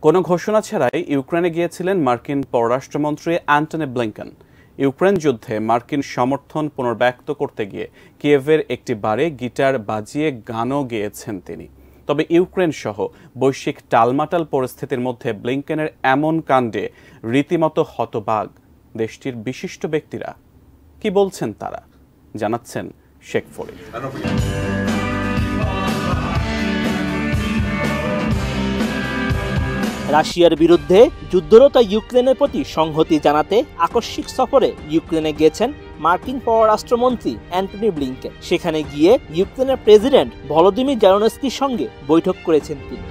কোনো ঘোষণা ছাড়াই ইউক্রেনে গিয়েছিলেন মার্কিন পররাষ্ট্রমন্ত্রী অ্যান্টনি ব্লিংকেন। ইউক্রেন যুদ্ধে মার্কিন সমর্থন পুনর্ব্যক্ত করতে গিয়ে কিয়েভের একটি বারে গিটার বাজিয়ে গানও গেয়েছেন তিনি। তবে ইউক্রেন সহ বৈশ্বিক টালমাটাল পরিস্থিতির মধ্যে ব্লিংকেনের এমন কাণ্ডে রীতিমতো হতবাক দেশটির বিশিষ্ট ব্যক্তিরা। কি বলছেন তারা, জানাচ্ছেন শেখ ফরিদ। রাশিয়ার বিরুদ্ধে যুদ্ধরত ইউক্রেনের প্রতি সংহতি জানাতে আকস্মিক সফরে ইউক্রেনে গিয়েছেন মার্কিন পররাষ্ট্রমন্ত্রী অ্যান্টনি ব্লিংকেন। সেখানে গিয়ে ইউক্রেনের প্রেসিডেন্ট ভলোদিমির জেলেনস্কির সঙ্গে বৈঠক করেছেন তিনি।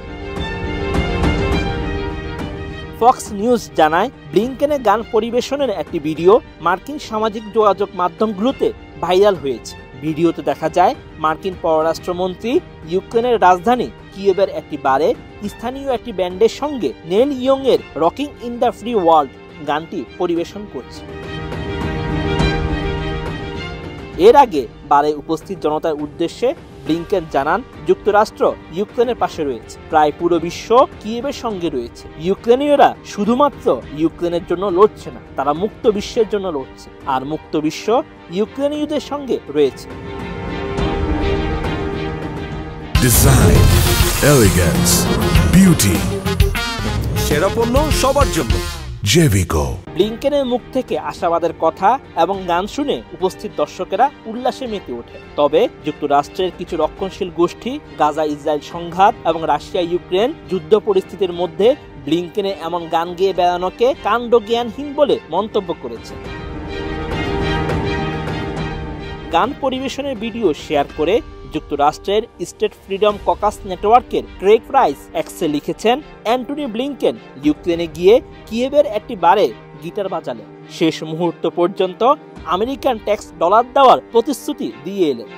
ফক্স নিউজ জানায়, ব্লিংকেনের গান পরিবেশনের একটি ভিডিও মার্কিন সামাজিক যোগাযোগ মাধ্যমগুলোতে ভাইরাল হয়েছে। ভিডিওতে দেখা যায় মার্কিন পররাষ্ট্রমন্ত্রী ইউক্রেনের রাজধানী কিয়েভের একটি বারে স্থানীয় একটি ব্যান্ডের সঙ্গে নেল ইয়ং এর rocking in the free world গানটি পরিবেশন করছে। এর আগে বারে উপস্থিত জনতার উদ্দেশ্যে ব্লিংকেন জানান, যুক্তরাষ্ট্র ইউক্রেনের পাশে রয়েছে, প্রায় পুরো বিশ্ব কিয়েভের সঙ্গে রয়েছে। ইউক্রেনীয়রা শুধুমাত্র ইউক্রেনের জন্য লড়ছে না, তারা মুক্ত বিশ্বের জন্য লড়ছে, আর মুক্ত বিশ্ব ইউক্রেনীয়দের সঙ্গে রয়েছে। ডিজাইন, এলিগেন্স, বিউটি, সেরা পণ্য সবার জন্য জেভিকো। ব্লিংকেনের মুখ থেকে আশাবাদের কথা এবং গান শুনে উপস্থিত দর্শকেরা উল্লাসে মেতে ওঠে। তবে যুক্তরাষ্ট্রের কিছু রক্ষণশীল গোষ্ঠী গাজা ইসরায়েল সংঘাত এবং রাশিয়া ইউক্রেন যুদ্ধ পরিস্থিতির মধ্যে ব্লিংকেনে এমন গান গেয়ে বেড়ানোকে কাণ্ডজ্ঞানহীন বলে মন্তব্য করেছে। গান পরিবেশনের ভিডিও শেয়ার করে যুক্তরাষ্ট্রের স্টেট ফ্রিডম ককাস নেটওয়ার্কের ক্রেগ প্রাইস এক্সে লিখেছেন, অ্যান্টনি ব্লিংকেন ইউক্রেনে গিয়ে কিয়েভের একটি বারে গিটার বাজালেন, শেষ মুহূর্ত পর্যন্ত আমেরিকান ট্যাক্স ডলার দেওয়ার প্রতিশ্রুতি দিয়ে এলেন।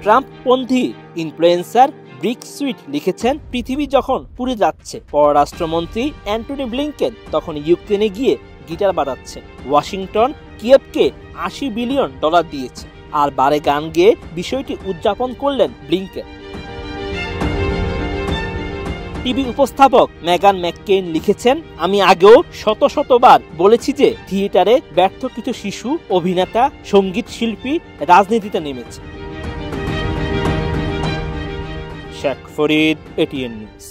ট্রাম্পপন্থী ইনফ্লুয়েন্সার ব্রিক সুইট লিখেছেন, পৃথিবী যখন পুড়ে যাচ্ছে, পররাষ্ট্রমন্ত্রী অ্যান্টনি ব্লিংকেন তখন ইউক্রেনে গিয়ে গিটার বাজাচ্ছেন। ওয়াশিংটন কিয়েভকে $80 বিলিয়ন দিয়েছে, আর বারে গান গেয়ে বিষয়টি উদযাপন করলেন ব্লিংকেন। টিভি উপস্থাপক মেগান ম্যাককেইন লিখেছেন, আমি আগেও শতবার বলেছি যে থিয়েটারে ব্যর্থ কিছু শিশু অভিনেতা, সঙ্গীত শিল্পী রাজনীতিতে নেমেছে। Sheikh Farid, ATN news.